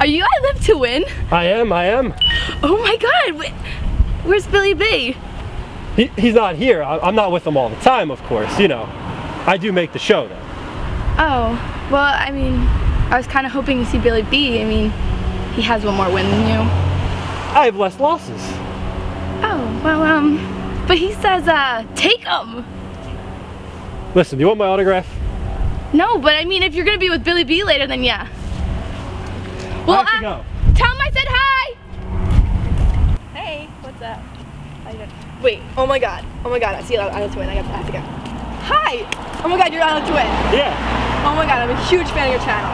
Are you I Live to Win? I am. Oh my God, where's Billy B? He's not here. I'm not with him all the time, of course, you know. I do make the show, though. Oh, well, I mean, I was kind of hoping to see Billy B. I mean, he has one more win than you. I have less losses. Oh, well, but he says, take him. Listen, do you want my autograph? No, but I mean, if you're gonna be with Billy B later, then yeah. Well, I have to go. Tell him I said hi. Hey, what's up? How you doing? Wait, oh my God, I see I Live to Win. I have to go. Hi. Oh my God, you're I Live to Win. Yeah. Oh my God, I'm a huge fan of your channel.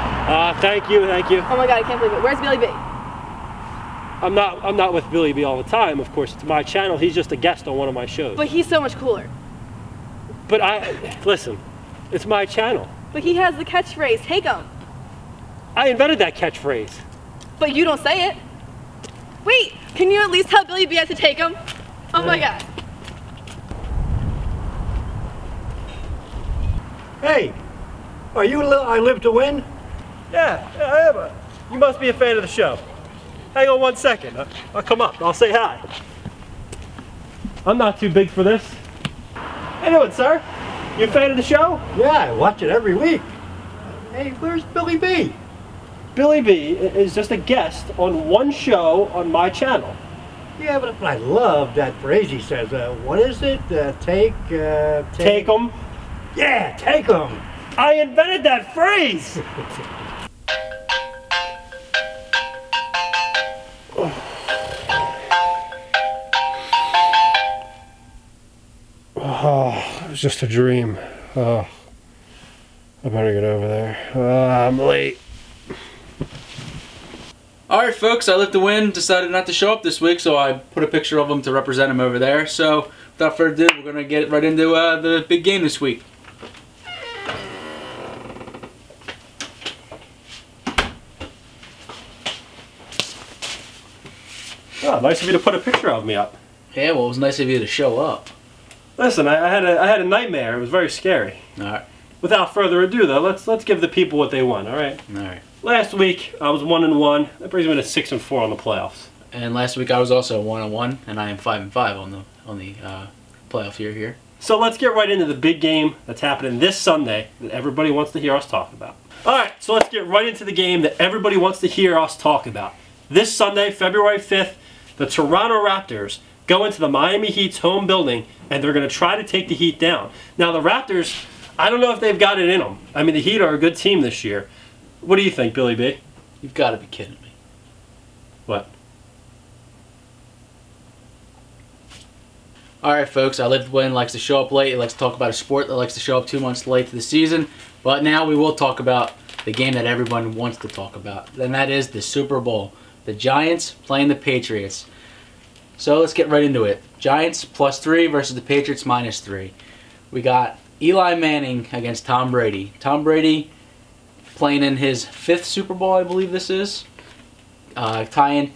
Thank you. Oh my God, I can't believe it. Where's Billy B? I'm not with Billy B all the time, of course. It's my channel. He's just a guest on one of my shows. But he's so much cooler. But listen, it's my channel. But he has the catchphrase, take him. I invented that catchphrase. But you don't say it. Wait, can you at least tell Billy B I have to take him? Oh my God. Hey, are you I Live to Win? Yeah, I am. You must be a fan of the show. Hang on 1 second. I'll come up. I'll say hi. I'm not too big for this. How you doing, sir? You a fan of the show? Yeah, I watch it every week. Hey, where's Billy B? Billy B is just a guest on one show on my channel. Yeah, but I love that phrase he says. What is it? Take 'em. Yeah, take 'em. I invented that phrase. Oh, it was just a dream. Oh, I better get over there. I'm late. Alright folks, I Live to Win decided not to show up this week, so I put a picture of him to represent him over there. So, without further ado, we're going to get right into the big game this week. Oh, nice of you to put a picture of me up. Yeah, well, it was nice of you to show up. Listen, I had a nightmare. It was very scary. Alright. Without further ado, though, let's give the people what they want. All right. Alright. Last week I was 1-1. That brings me to 6-4 on the playoffs. And last week I was also 1-1, and I am 5-5 on the playoff year here. So let's get right into the big game that's happening this Sunday that everybody wants to hear us talk about. All right, so let's get right into the game that everybody wants to hear us talk about. This Sunday, February 5th, the Toronto Raptors go into the Miami Heat's home building, and they're going to try to take the Heat down. Now, the Raptors, I don't know if they've got it in them. I mean, the Heat are a good team this year. What do you think, Billy B? You've got to be kidding me. What? Alright folks, I Live to Win likes to show up late. It likes to talk about a sport that likes to show up 2 months late to the season. But now we will talk about the game that everyone wants to talk about. And that is the Super Bowl. The Giants playing the Patriots. So let's get right into it. Giants +3 versus the Patriots -3. We got Eli Manning against Tom Brady. Tom Brady playing in his 5th Super Bowl, I believe this is. Tying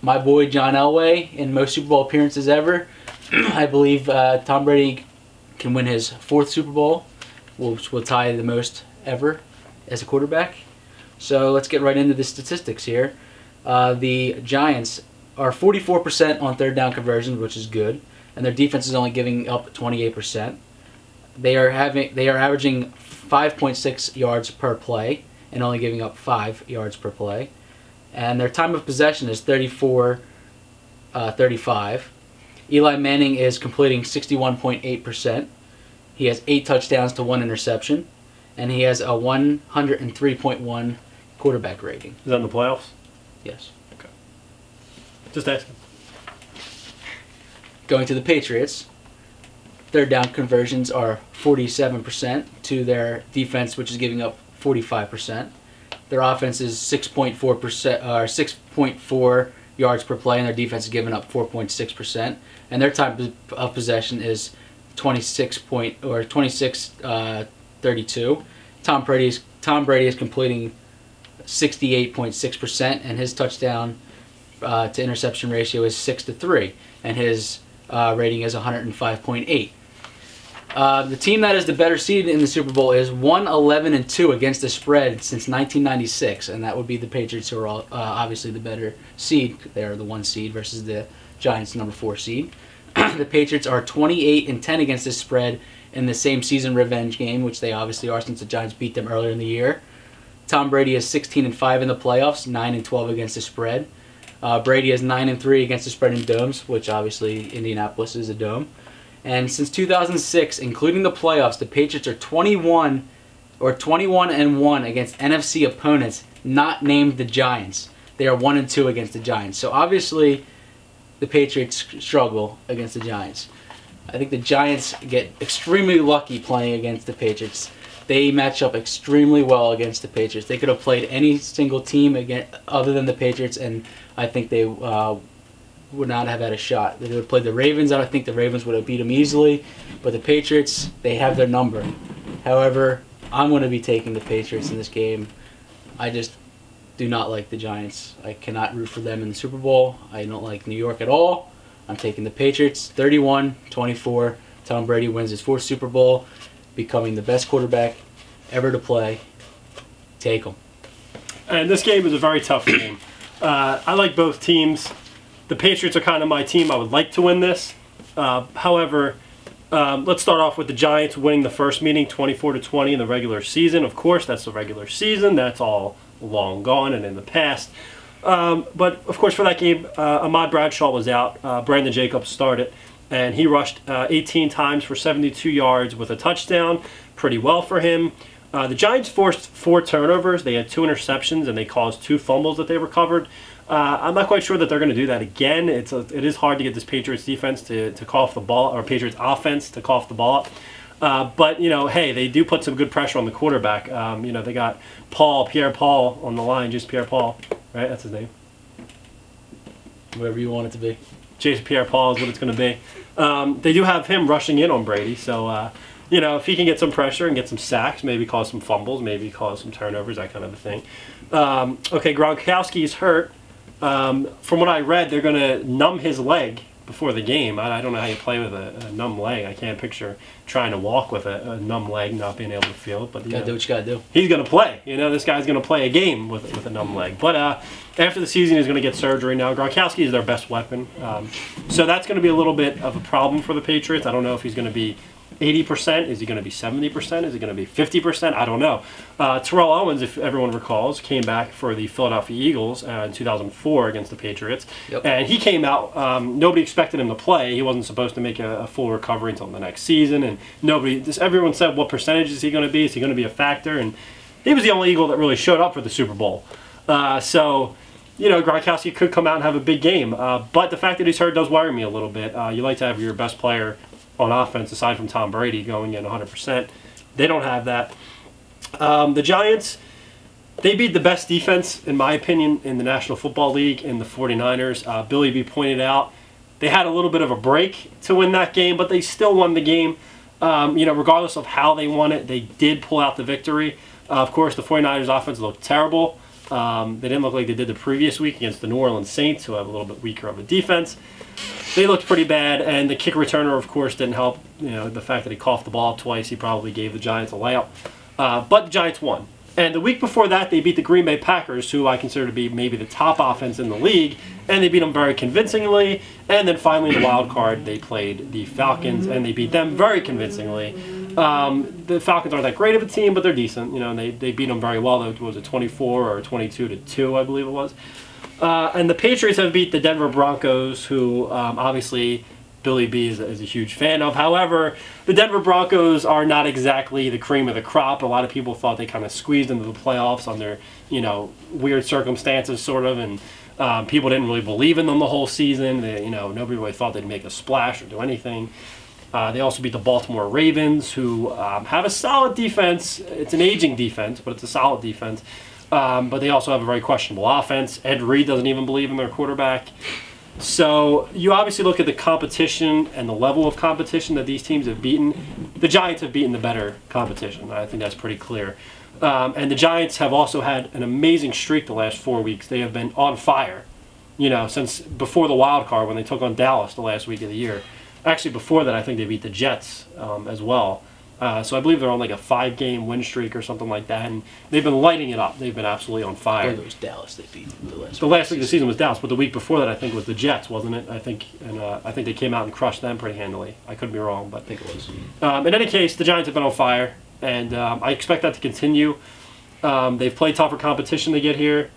my boy John Elway in most Super Bowl appearances ever. I believe Tom Brady can win his 4th Super Bowl, which will tie the most ever as a quarterback. So let's get right into the statistics here. The Giants are 44% on 3rd down conversions, which is good, and their defense is only giving up 28%. They are averaging 5.6 yards per play and only giving up 5 yards per play. And their time of possession is 34-35. Eli Manning is completing 61.8%. He has 8 touchdowns to 1 interception, and he has a 103.1 quarterback rating. Is that in the playoffs? Yes. Okay. Just asking. Going to the Patriots, 3rd down conversions are 47% to their defense, which is giving up 45%. Their offense is 6.4 yards per play, and their defense is giving up 4.6%. And their time of possession is 26-32. Tom Brady is completing 68.6%, and his touchdown to interception ratio is 6-3, and his rating is 105.8. The team that is the better seed in the Super Bowl is 1-11-2 against the spread since 1996, and that would be the Patriots, who are obviously the better seed. They are the 1 seed versus the Giants, number 4 seed. The Patriots are 28-10 against the spread in the same season revenge game, which they obviously are since the Giants beat them earlier in the year. Tom Brady is 16-5 in the playoffs, 9-12 against the spread. Brady is 9-3 against the spread in domes, which obviously Indianapolis is a dome. And since 2006, including the playoffs, the Patriots are 21-1 against NFC opponents not named the Giants. They are 1-2 against the Giants. So obviously, the Patriots struggle against the Giants. I think the Giants get extremely lucky playing against the Patriots. They match up extremely well against the Patriots. They could have played any single team other than the Patriots, and I think they would not have had a shot. They would have played the Ravens, and I think the Ravens would have beat them easily. But the Patriots, they have their number. However, I'm going to be taking the Patriots in this game. I just do not like the Giants. I cannot root for them in the Super Bowl. I don't like New York at all. I'm taking the Patriots 31-24. Tom Brady wins his 4th Super Bowl, becoming the best quarterback ever to play. Take them. And this game is a very tough game. I like both teams. The Patriots are kind of my team. I would like to win this. However, let's start off with the Giants winning the first meeting 24-20 in the regular season. Of course, that's the regular season. That's all long gone and in the past. But, of course, for that game, Ahmad Bradshaw was out. Brandon Jacobs started, and he rushed 18 times for 72 yards with a touchdown. Pretty well for him. The Giants forced 4 turnovers. They had 2 interceptions, and they caused 2 fumbles that they recovered. I'm not quite sure that they're going to do that again. It is hard to get this Patriots defense to cough the ball, or Patriots offense to cough the ball up. But, you know, hey, they do put some good pressure on the quarterback. You know, they got Pierre Paul on the line, just Pierre Paul, right? That's his name. Whatever you want it to be. Jason Pierre-Paul is what it's going to be. They do have him rushing in on Brady, so, you know, if he can get some pressure and get some sacks, maybe cause some fumbles, maybe cause some turnovers, that kind of a thing. Okay, Gronkowski's hurt. From what I read, they're going to numb his leg before the game. I don't know how you play with a numb leg. I can't picture trying to walk with a numb leg, not being able to feel it. But you gotta do what you gotta do. He's going to play. You know, this guy's going to play a game with a numb leg. But after the season, he's going to get surgery now. Gronkowski is their best weapon. So that's going to be a little bit of a problem for the Patriots. I don't know if he's going to be 80%? Is he going to be 70%? Is he going to be 50%? I don't know. Terrell Owens, if everyone recalls, came back for the Philadelphia Eagles in 2004 against the Patriots. Yep. And he came out, nobody expected him to play. He wasn't supposed to make a full recovery until the next season. And everyone said, what percentage is he going to be? Is he going to be a factor? And he was the only Eagle that really showed up for the Super Bowl. So, you know, Gronkowski could come out and have a big game. But the fact that he's hurt does worry me a little bit. You like to have your best player on offense, aside from Tom Brady, going in 100%. They don't have that. The Giants, they beat the best defense, in my opinion, in the National Football League in the 49ers. Billy B pointed out they had a little bit of a break to win that game, but they still won the game. You know, regardless of how they won it, they did pull out the victory. Of course, the 49ers offense looked terrible. They didn't look like they did the previous week against the New Orleans Saints, who have a little bit weaker of a defense. They looked pretty bad, and the kick returner, of course, didn't help. You know, the fact that he coughed the ball up twice, he probably gave the Giants a layup. But the Giants won. And the week before that, they beat the Green Bay Packers, who I consider to be maybe the top offense in the league, and they beat them very convincingly. And then finally, in the wild card, they played the Falcons, and they beat them very convincingly. The Falcons aren't that great of a team, but they're decent. You know, and they beat them very well. It was a 24 or 22-2, I believe it was. And the Patriots have beat the Denver Broncos, who obviously Billy B is a huge fan of. However, the Denver Broncos are not exactly the cream of the crop. A lot of people thought they kind of squeezed into the playoffs under, you know, weird circumstances, sort of, and people didn't really believe in them the whole season. You know, nobody really thought they'd make a splash or do anything. They also beat the Baltimore Ravens, who have a solid defense. It's an aging defense, but it's a solid defense. But they also have a very questionable offense. Ed Reed doesn't even believe in their quarterback. So you obviously look at the competition and the level of competition that these teams have beaten. The Giants have beaten the better competition. I think that's pretty clear. And the Giants have also had an amazing streak the last 4 weeks. They have been on fire, you know, since before the wild card when they took on Dallas the last week of the year. Actually, before that, I think they beat the Jets as well. So I believe they're on like a 5-game win streak or something like that, and they've been lighting it up. They've been absolutely on I fire. believe it was Dallas they beat the last week of the season was Dallas, but the week before that I think was the Jets, wasn't it? I think they came out and crushed them pretty handily. I could be wrong, but I think it was. In any case, the Giants have been on fire, and I expect that to continue. They've played tougher competition to get here,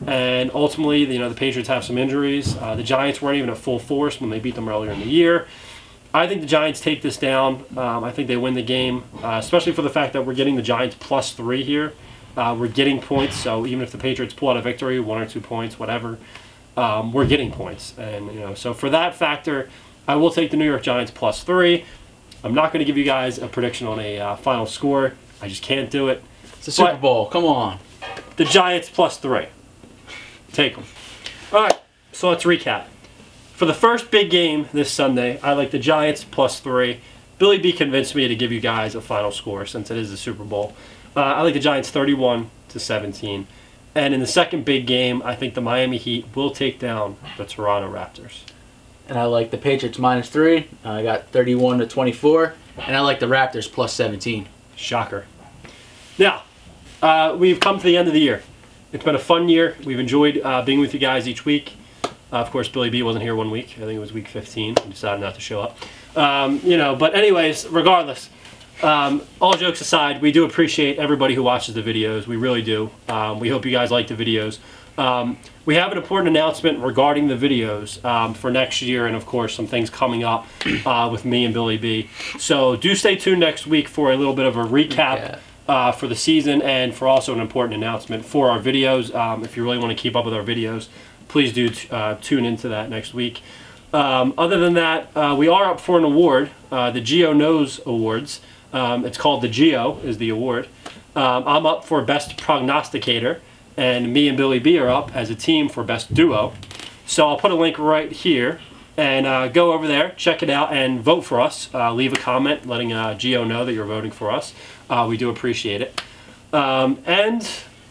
and ultimately, the Patriots have some injuries. The Giants weren't even at full force when they beat them earlier in the year. I think the Giants take this down. I think they win the game, especially for the fact that we're getting the Giants +3 here. We're getting points, so even if the Patriots pull out a victory, 1 or 2 points, whatever, we're getting points. And so for that factor, I will take the New York Giants +3. I'm not going to give you guys a prediction on a final score. I just can't do it. It's the Super Bowl. Come on. The Giants +3. Take them. All right, so let's recap. For the first big game this Sunday, I like the Giants +3. Billy B convinced me to give you guys a final score since it is the Super Bowl. I like the Giants 31-17. And in the second big game, I think the Miami Heat will take down the Toronto Raptors. And I like the Patriots -3. I got 31-24. And I like the Raptors +17. Shocker. Now, we've come to the end of the year. It's been a fun year. We've enjoyed being with you guys each week. Of course, Billy B wasn't here 1 week. I think it was week 15. He decided not to show up. But anyways, regardless, all jokes aside, we do appreciate everybody who watches the videos. We really do. We hope you guys like the videos. We have an important announcement regarding the videos for next year, and of course some things coming up with me and Billy B. So do stay tuned next week for a little bit of a recap for the season, and for also an important announcement for our videos. If you really want to keep up with our videos, please do tune into that next week. Other than that, we are up for an award, the Geo Knows Awards. It's called the Geo is the award. I'm up for Best Prognosticator, and me and Billy B are up as a team for Best Duo. So I'll put a link right here, and go over there, check it out, and vote for us. Leave a comment letting Geo know that you're voting for us. We do appreciate it. And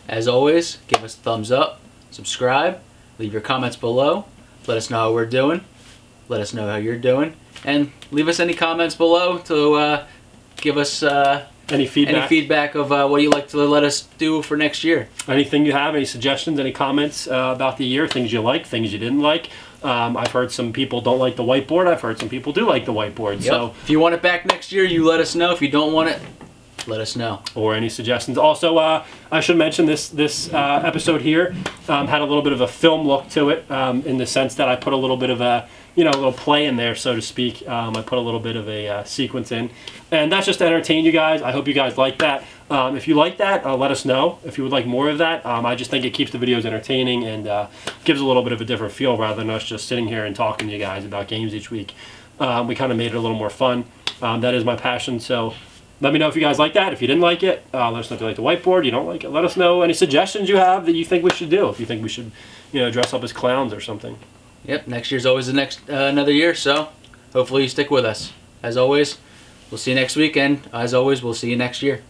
as always, give us a thumbs up, subscribe, leave your comments below, let us know how we're doing, let us know how you're doing, and leave us any comments below to give us any feedback of what you'd like to let us do for next year. Anything you have, any suggestions, any comments about the year, things you like, things you didn't like. I've heard some people don't like the whiteboard. I've heard some people do like the whiteboard. Yep. So if you want it back next year, you let us know. If you don't want it, let us know. Or any suggestions. Also, I should mention this episode here had a little bit of a film look to it, in the sense that I put a little bit of a little play in there, so to speak. I put a little bit of a sequence in, and that's just to entertain you guys. I hope you guys like that. If you like that, let us know if you would like more of that. I just think it keeps the videos entertaining and gives a little bit of a different feel rather than us just sitting here and talking to you guys about games each week. We kind of made it a little more fun. That is my passion, so let me know if you guys like that. If you didn't like it, let us know if you like the whiteboard. You don't like it, let us know any suggestions you have that you think we should do. If you think we should, dress up as clowns or something. Yep, next year's always another year, so hopefully you stick with us. As always, we'll see you next week, and as always, we'll see you next year.